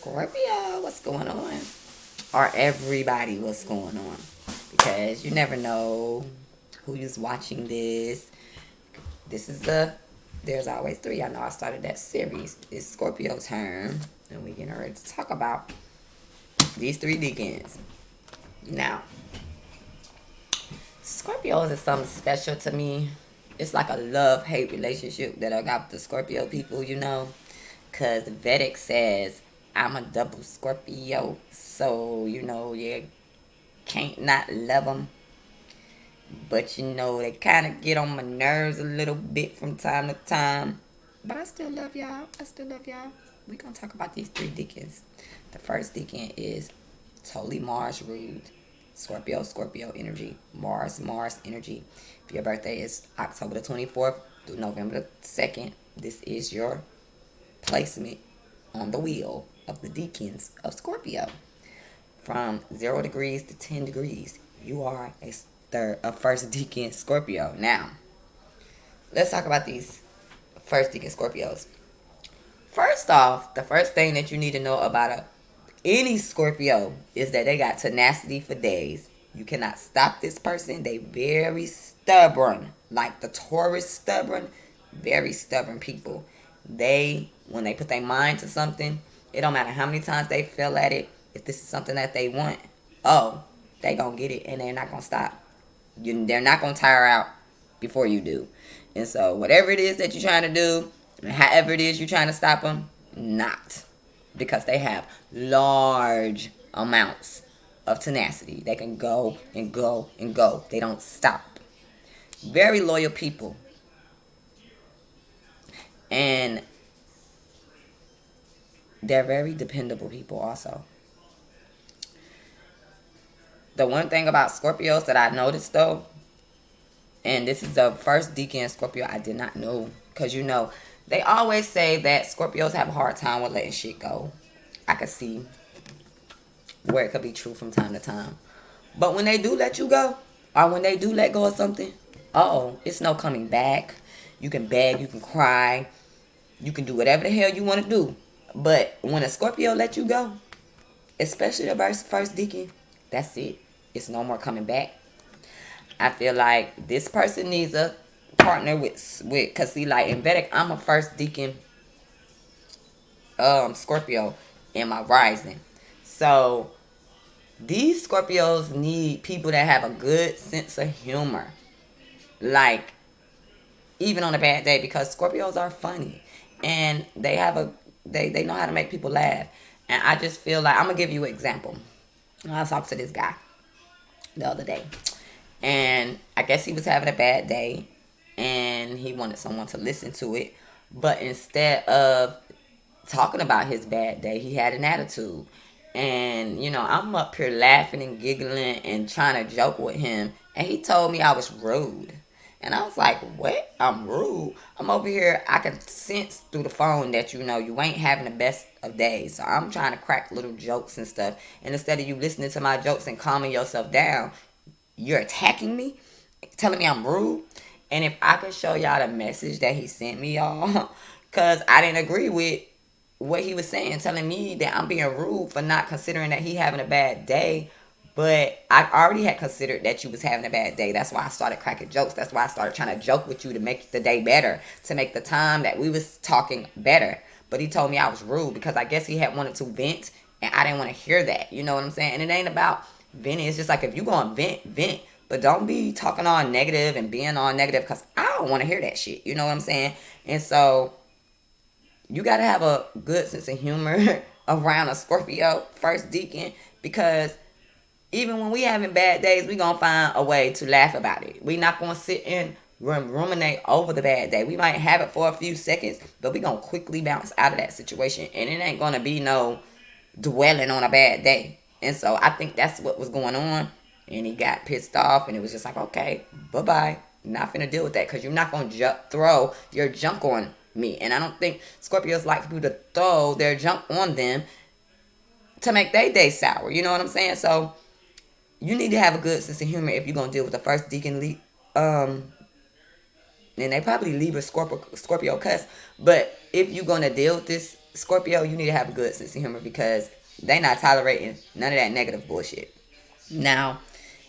Scorpio, what's going on? Or everybody, what's going on? Because you never know who's watching this. This is There's Always Three. I know I started that series. It's Scorpio turn, and we're getting ready to talk about these three decans. Now, Scorpios is something special to me. It's like a love-hate relationship that I got with the Scorpio people, because Vedic says I'm a double Scorpio, so you can't not love them. But they kind of get on my nerves a little bit from time to time. But I still love y'all. We're going to talk about these three decans. The first decan is totally Mars ruled. Scorpio energy. Mars energy. If your birthday is October the 24th through November the 2nd, this is your placement on the wheel of the decans of Scorpio. From 0 degrees to 10 degrees, you are a first decan Scorpio. Now, let's talk about these first decan Scorpios. First off, the first thing that you need to know about any Scorpio is that they got tenacity for days. You cannot stop this person. They very stubborn, like the Taurus stubborn, very stubborn people. When they put their mind to something, it don't matter how many times they fail at it. If this is something that they want, they gonna get it, and they're not gonna stop. They're not gonna tire out before you do. And so whatever it is that you're trying to do, however it is you're trying to stop them, not. Because they have large amounts of tenacity. They can go and go and go. They don't stop. Very loyal people. And they're very dependable people also. The one thing about Scorpios that I noticed though, and this is the first decan Scorpio I did not know, because they always say that Scorpios have a hard time with letting shit go. I can see where it could be true from time to time. But when they do let you go, or when they do let go of something, it's no coming back. You can beg, you can cry, you can do whatever the hell you want to do. But when a Scorpio let you go, especially the first decan, that's it. It's no more coming back. I feel like this person needs a partner with because see, like in Vedic, I'm a first decan Scorpio in my rising. So these Scorpios need people that have a good sense of humor. Like, even on a bad day, because Scorpios are funny. And they know how to make people laugh. And I just feel like, I'm going to give you an example. I talked to this guy the other day. And I guess he was having a bad day. And he wanted someone to listen to it. But instead of talking about his bad day, he had an attitude. And, I'm up here laughing and giggling and trying to joke with him. And he told me I was rude. And I was like, what? I'm rude? I'm over here. I can sense through the phone that, you ain't having the best of days. So I'm trying to crack little jokes and stuff. And instead of you listening to my jokes and calming yourself down, you're attacking me, telling me I'm rude. And if I could show y'all the message that he sent me, y'all, because I didn't agree with what he was saying, telling me that I'm being rude for not considering that he having a bad day. But I already had considered that you was having a bad day. That's why I started cracking jokes. That's why I started trying to joke with you to make the day better, to make the time that we was talking better. But he told me I was rude because I guess he had wanted to vent, and I didn't want to hear that. You know what I'm saying? And it ain't about venting. It's just like, if you going to vent. But don't be talking all negative and being all negative, because I don't want to hear that shit. You know what I'm saying? And so you got to have a good sense of humor around a Scorpio first decan, because even when we having bad days, we going to find a way to laugh about it. We not going to sit and ruminate over the bad day. We might have it for a few seconds, but we going to quickly bounce out of that situation. And it ain't going to be no dwelling on a bad day. And so I think that's what was going on. And he got pissed off, and it was just like, okay, bye-bye. Not finna deal with that, because you're not going to throw your junk on me. And I don't think Scorpios like people to throw their junk on them to make their day sour. You know what I'm saying? So you need to have a good sense of humor if you're going to deal with the first decan. And they probably Libra Scorpio cuss. But if you're going to deal with this Scorpio, you need to have a good sense of humor because they not tolerating none of that negative bullshit. Now,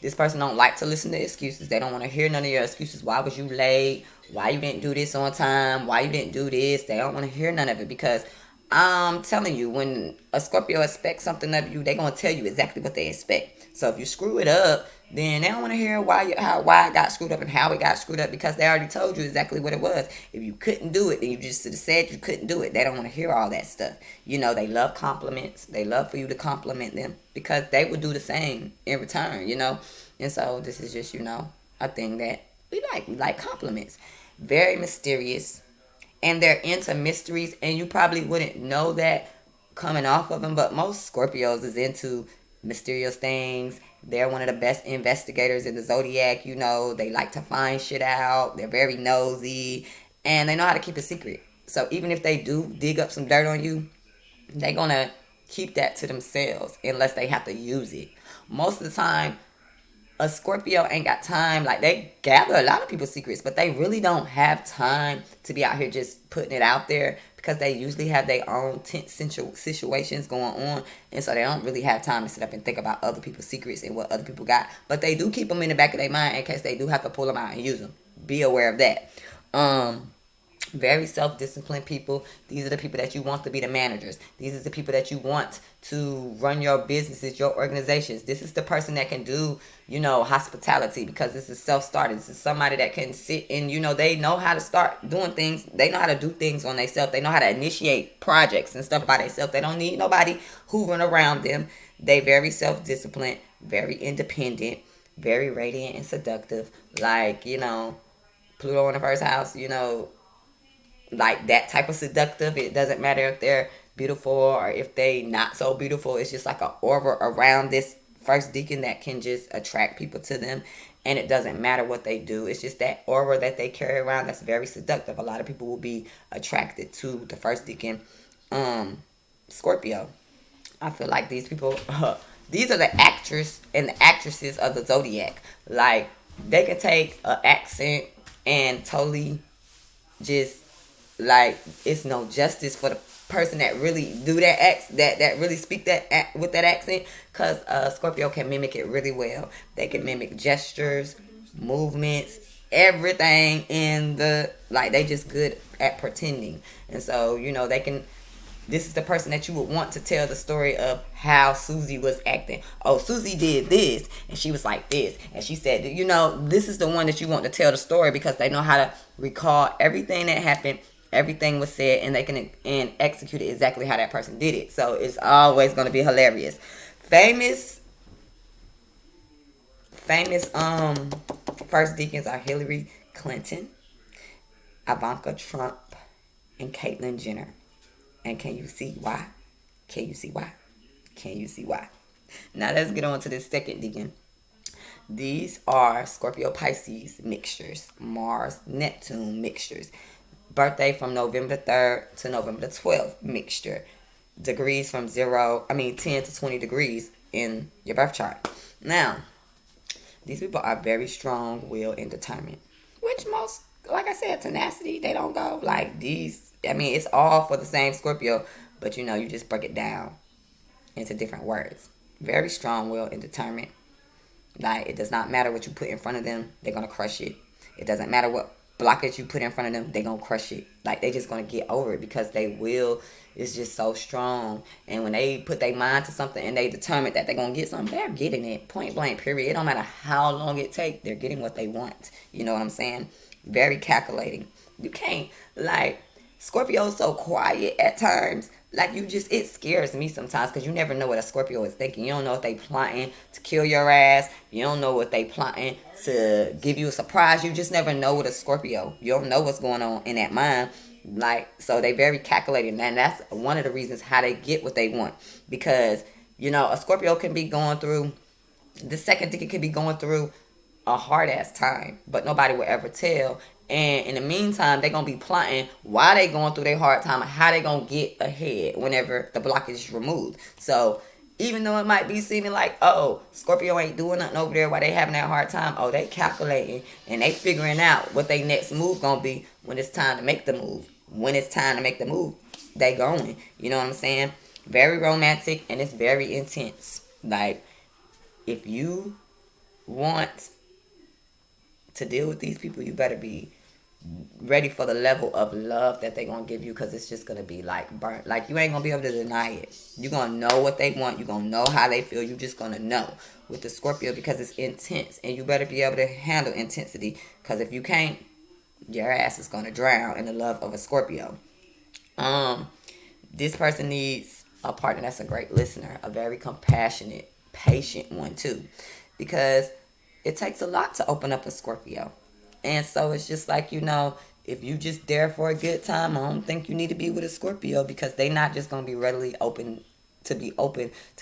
this person don't like to listen to excuses. They don't want to hear none of your excuses. Why was you late? Why you didn't do this on time? Why you didn't do this? They don't want to hear none of it because I'm telling you, when a Scorpio expects something of you, they're gonna tell you exactly what they expect. So if you screw it up, then they don't want to hear why it got screwed up and how it got screwed up because they already told you exactly what it was. If you couldn't do it, then you just said you couldn't do it. They don't want to hear all that stuff. They love compliments. They love for you to compliment them because they would do the same in return. And so this is just a thing that we like. We like compliments. Very mysterious, and they're into mysteries, and you probably wouldn't know that coming off of them, but most Scorpios is into mysterious things. They're one of the best investigators in the zodiac. They like to find shit out. They're very nosy, and they know how to keep a secret. So even if they do dig up some dirt on you, they're gonna keep that to themselves unless they have to use it. Most of the time, a Scorpio ain't got time. Like, they gather a lot of people's secrets, but they really don't have time to be out here just putting it out there because they usually have their own tense situations going on, and so they don't really have time to sit up and think about other people's secrets and what other people got. But they do keep them in the back of their mind in case they do have to pull them out and use them. Be aware of that. Very self-disciplined people. These are the people that you want to be the managers. These are the people that you want to run your businesses, your organizations. This is the person that can do, hospitality because this is self-started. This is somebody that can sit and, they know how to start doing things. They know how to do things on themselves. They know how to initiate projects and stuff by themselves. They don't need nobody hoovering around them. They very self-disciplined, very independent, very radiant and seductive. Like, Pluto in the first house, like that type of seductive. It doesn't matter if they're beautiful or if they not so beautiful. It's just like an aura around this first deacon that can just attract people to them, and it doesn't matter what they do. It's just that aura that they carry around that's very seductive. A lot of people will be attracted to the first deacon. Scorpio, I feel like these people these are the actors and the actresses of the zodiac. Like, they can take an accent and totally just, like, it's no justice for the person that really do that really speak with that accent, because Scorpio can mimic it really well. They can mimic gestures, movements, everything they just good at pretending. And so this is the person that you would want to tell the story of how Susie was acting. Oh, Susie did this, and she was like this, and she said, this is the one that you want to tell the story because they know how to recall everything that happened, everything was said, and they can execute it exactly how that person did it. So it's always going to be hilarious. Famous first deacons are Hillary Clinton, Ivanka Trump, and Caitlyn Jenner. And can you see why? Can you see why? Can you see why? Now let's get on to this second deacon. These are Scorpio Pisces mixtures, Mars Neptune mixtures. Birthday from November 3rd to November 12th mixture. Degrees from 10 to 20 degrees in your birth chart. Now, these people are very strong-willed and determined. Which most, like I said, tenacity, they don't go. Like these, it's all for the same Scorpio, but you just break it down into different words. Very strong-willed and determined. Like, it does not matter what you put in front of them, they're going to crush it. It doesn't matter what blockage you put in front of them, they're going to crush it. Like, they just going to get over it because they will is just so strong. And when they put their mind to something and they determine that they're going to get something, they're getting it. Point blank, period. It don't matter how long it takes, they're getting what they want. You know what I'm saying? Very calculating. You can't, Scorpio's so quiet at times. It scares me sometimes because you never know what a Scorpio is thinking. You don't know if they plotting to kill your ass. You don't know what they plotting to give you a surprise. You just never know with a Scorpio. You don't know what's going on in that mind. So they very calculating. And that's one of the reasons how they get what they want. Because, a Scorpio can be going through, the second deacon can be going through a hard-ass time. But nobody will ever tell. And in the meantime, they're going to be plotting why they going through their hard time and how they going to get ahead whenever the blockage is removed. So even though it might be seeming like, oh, Scorpio ain't doing nothing over there while they having that hard time, oh, they calculating and they figuring out what their next move going to be when it's time to make the move. When it's time to make the move, they going. You know what I'm saying? Very romantic and it's very intense. Like, if you want to deal with these people, you better be ready for the level of love that they gonna give you, because it's just gonna be like burnt. Like, you ain't gonna be able to deny it. You gonna know what they want. You gonna know how they feel. You just gonna know with the Scorpio, because it's intense, and you better be able to handle intensity. Because if you can't, your ass is gonna drown in the love of a Scorpio. Um, this person needs a partner that's a great listener, a very compassionate, patient one too, because it takes a lot to open up a Scorpio. And so it's just like, if you just there for a good time, I don't think you need to be with a Scorpio, because they not just gonna be readily open to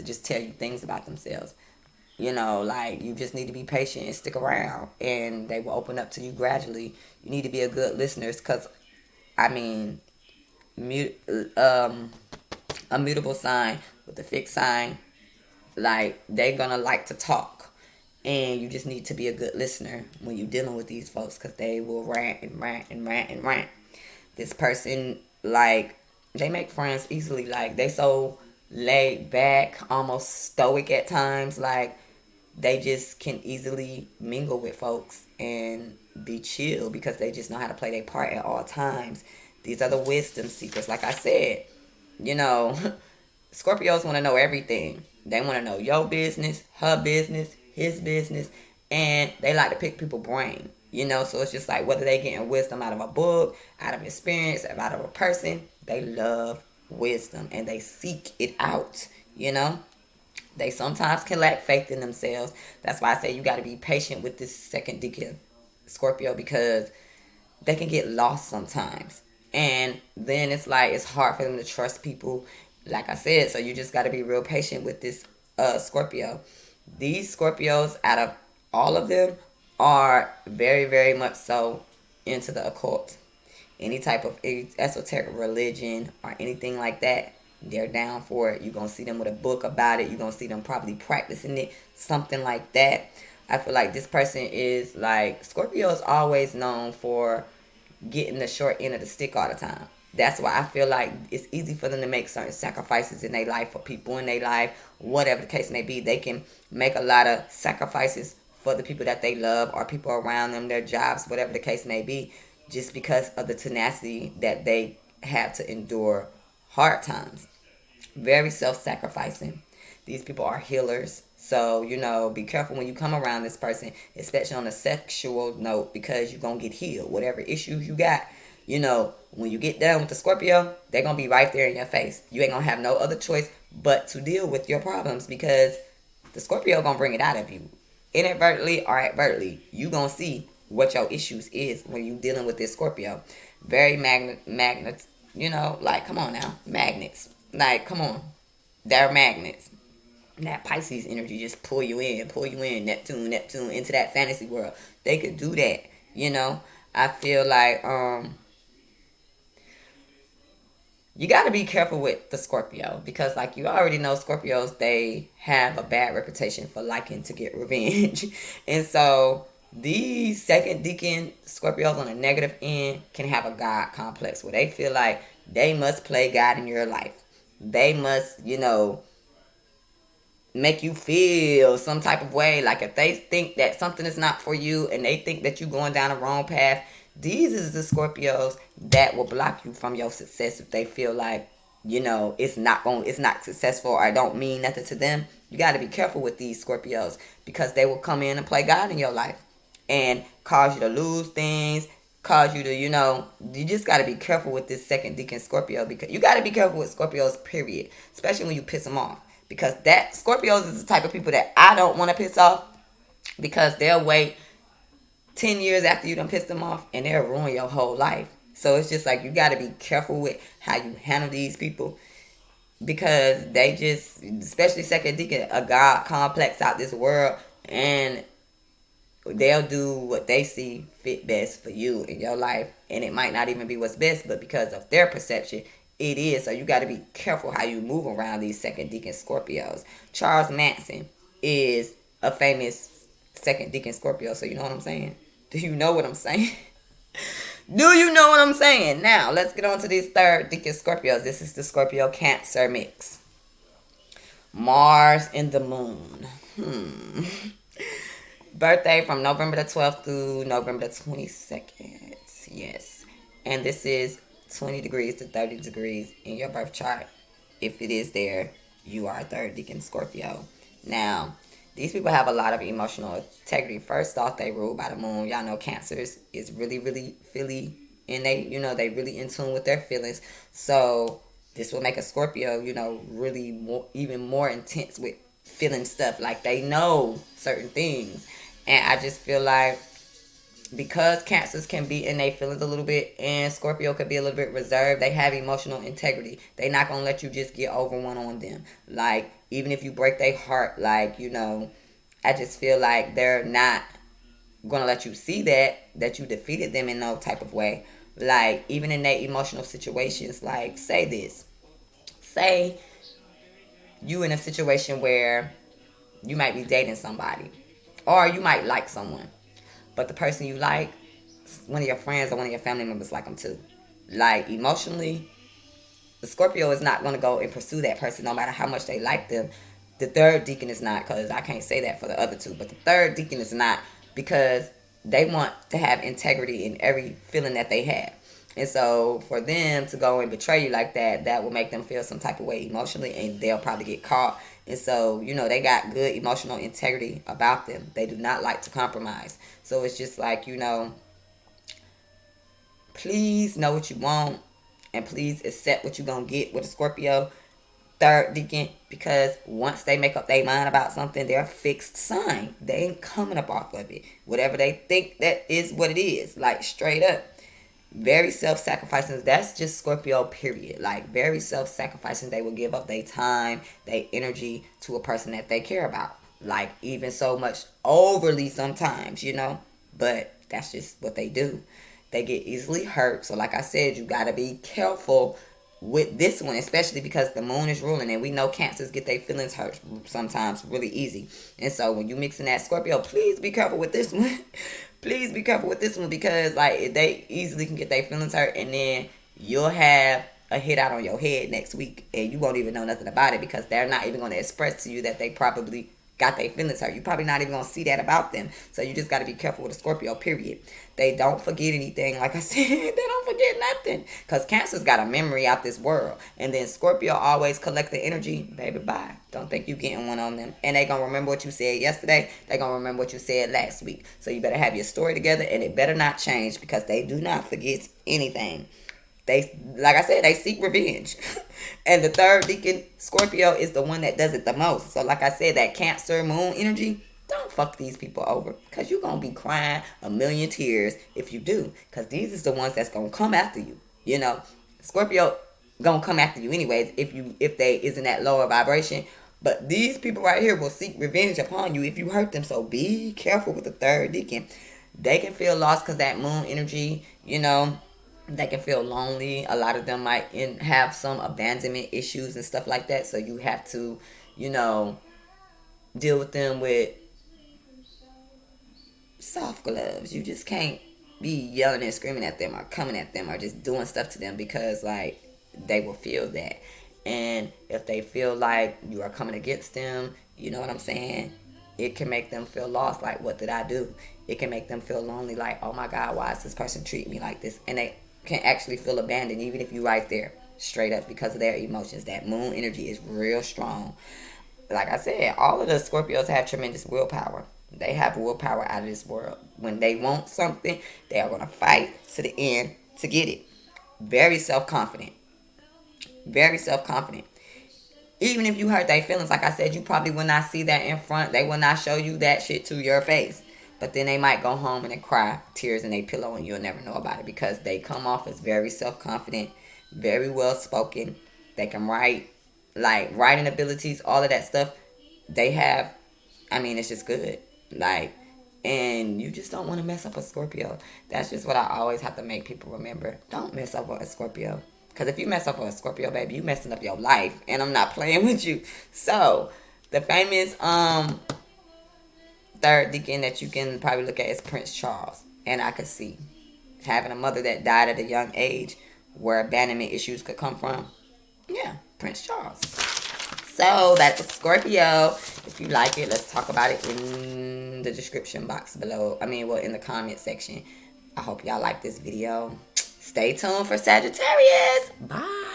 just tell you things about themselves. Like, you just need to be patient and stick around, and they will open up to you gradually. You need to be a good listener, because I mean, mute, a mutable sign with a fixed sign, like, they gonna like to talk, and you just need to be a good listener when you're dealing with these folks, because they will rant and rant and rant and rant. This person, like, they make friends easily. Like, they so laid back, almost stoic at times. Like, they just can easily mingle with folks and be chill, because they just know how to play their part at all times. These are the wisdom seekers. Like I said, you know, Scorpios want to know everything. They want to know your business, her business, his business, and they like to pick people's brain. So it's just like, whether they getting wisdom out of a book, out of experience, out of a person, they love wisdom and they seek it out. They sometimes can lack faith in themselves. That's why I say you got to be patient with this second deacon Scorpio, because they can get lost sometimes. And then it's like, it's hard for them to trust people, like I said. So you just got to be real patient with this Scorpio. These Scorpios, out of all of them, are very, very much so into the occult. Any type of esoteric religion or anything like that, they're down for it. You're going to see them with a book about it. You're going to see them probably practicing it, something like that. I feel like this person is like, Scorpio is always known for getting the short end of the stick all the time. That's why I feel like it's easy for them to make certain sacrifices in their life, for people in their life, whatever the case may be. They can make a lot of sacrifices for the people that they love or people around them, their jobs, whatever the case may be, just because of the tenacity that they have to endure hard times. Very self-sacrificing. These people are healers. So, be careful when you come around this person, especially on a sexual note, because you're going to get healed. Whatever issues you got, when you get done with the Scorpio, they're going to be right there in your face. You ain't going to have no other choice but to deal with your problems, because the Scorpio going to bring it out of you. Inadvertently or advertently, you going to see what your issues is when you dealing with this Scorpio. Very magnets, like, come on now, magnets. Like, come on. They're magnets. That Pisces energy just pull you in, Neptune, into that fantasy world. They could do that. I feel like you got to be careful with the Scorpio, because, like, you already know, Scorpios, they have a bad reputation for liking to get revenge. And so these second deacon Scorpios on a negative end can have a God complex, where they feel like they must play God in your life. They must, make you feel some type of way. Like, if they think that something is not for you and they think that you're going down the wrong path, these is the Scorpios that will block you from your success if they feel like, it's not successful or don't mean nothing to them. You got to be careful with these Scorpios, because they will come in and play God in your life and cause you to lose things, cause you to, you just got to be careful with this second deacon Scorpio, because you got to be careful with Scorpios, period, especially when you piss them off. Because that Scorpios is the type of people that I don't want to piss off, because they'll wait 10 years after you done pissed them off and they'll ruin your whole life. So it's just like, you got to be careful with how you handle these people, because they just, especially second deacon, a God complex out this world, and they'll do what they see fit best for you in your life. And it might not even be what's best, but because of their perception, it is. So you got to be careful how you move around these second deacon Scorpios. Charles Manson is a famous second deacon Scorpio. So you know what I'm saying? Do you know what I'm saying? Do you know what I'm saying? Now, let's get on to these third deacon Scorpios. This is the Scorpio Cancer mix. Mars and the moon. Birthday from November the 12th through November the 22nd. Yes. And this is 20 degrees to 30 degrees in your birth chart. If it is there, you are a third deacon Scorpio. Now, these people have a lot of emotional integrity. First off, they ruled by the moon. Y'all know Cancers is really, really feely. And they really in tune with their feelings. So, this will make a Scorpio, really even more intense with feeling stuff. Like, they know certain things. And I just feel like because Cancers can be in their feelings a little bit and Scorpio could be a little bit reserved, they have emotional integrity. They not going to let you just get over one on them. Like, even if you break their heart, like, I just feel like they're not going to let you see that you defeated them in no type of way. Like, even in their emotional situations, like, say you in a situation where you might be dating somebody or you might like someone, but the person you like, one of your friends or one of your family members like them too. Like, emotionally, the Scorpio is not going to go and pursue that person no matter how much they like them. The third deacon is not, because I can't say that for the other two, but the third deacon is not, because they want to have integrity in every feeling that they have. And so for them to go and betray you like that, that will make them feel some type of way emotionally, and they'll probably get caught. And so, they got good emotional integrity about them. They do not like to compromise. So it's just like, please know what you want, and please accept what you're going to get with a Scorpio third deacon, because once they make up their mind about something, they're a fixed sign. They ain't coming up off of it. Whatever they think, that is what it is. Like, straight up. Very self-sacrificing. That's just Scorpio, period. Like, very self-sacrificing. They will give up their time, their energy to a person that they care about. Like, even so much overly sometimes, But that's just what they do. They get easily hurt. So like I said, you got to be careful with this one, especially because the moon is ruling, and we know Cancers get their feelings hurt sometimes really easy. And so when you mix in that Scorpio, please be careful with this one. Please be careful with this one, because like they easily can get their feelings hurt, and then you'll have a hit out on your head next week, and you won't even know nothing about it, because they're not even going to express to you that they probably got their feelings hurt. You're probably not even going to see that about them. So you just got to be careful with a Scorpio, period. They don't forget anything. Like I said, they don't forget nothing. Because Cancer's got a memory out this world. And then Scorpio always collect the energy. Baby, bye. Don't think you getting one on them. And they going to remember what you said yesterday. They going to remember what you said last week. So you better have your story together, and it better not change, because they do not forget anything. They, like I said, they seek revenge. And the third deacon, Scorpio, is the one that does it the most. So like I said, that Cancer moon energy, don't fuck these people over, because you're going to be crying a million tears if you do, because these is the ones that's going to come after you. Scorpio going to come after you anyways if they isn't that lower vibration. But these people right here will seek revenge upon you if you hurt them. So be careful with the third deacon. They can feel lost because that moon energy, they can feel lonely. A lot of them might have some abandonment issues and stuff like that. So you have to, deal with them with soft gloves. You just can't be yelling and screaming at them or coming at them or just doing stuff to them, because, like, they will feel that. And if they feel like you are coming against them, you know what I'm saying? It can make them feel lost. Like, what did I do? It can make them feel lonely. Like, oh my God, why is this person treating me like this? And they can actually feel abandoned, even if you're right there, straight up, because of their emotions. That moon energy is real strong. Like I said, all of the Scorpios have tremendous willpower. They have willpower out of this world. When they want something, they are going to fight to the end to get it. Very self-confident. Very self-confident. Even if you hurt their feelings, like I said, you probably will not see that in front. They will not show you that shit to your face. But then they might go home and they cry tears in their pillow, and you'll never know about it, because they come off as very self-confident, very well-spoken. They can write, like writing abilities, all of that stuff. They have, it's just good. Like, and you just don't want to mess up a Scorpio. That's just what I always have to make people remember. Don't mess up with a Scorpio. Because if you mess up with a Scorpio, baby, you messing up your life. And I'm not playing with you. So, the famous third deacon that you can probably look at is Prince Charles. And I could see. having a mother that died at a young age, where abandonment issues could come from. Yeah, Prince Charles. So that's Scorpio. If you like it, let's talk about it in the description box below. In the comment section. I hope y'all like this video. Stay tuned for Sagittarius. Bye.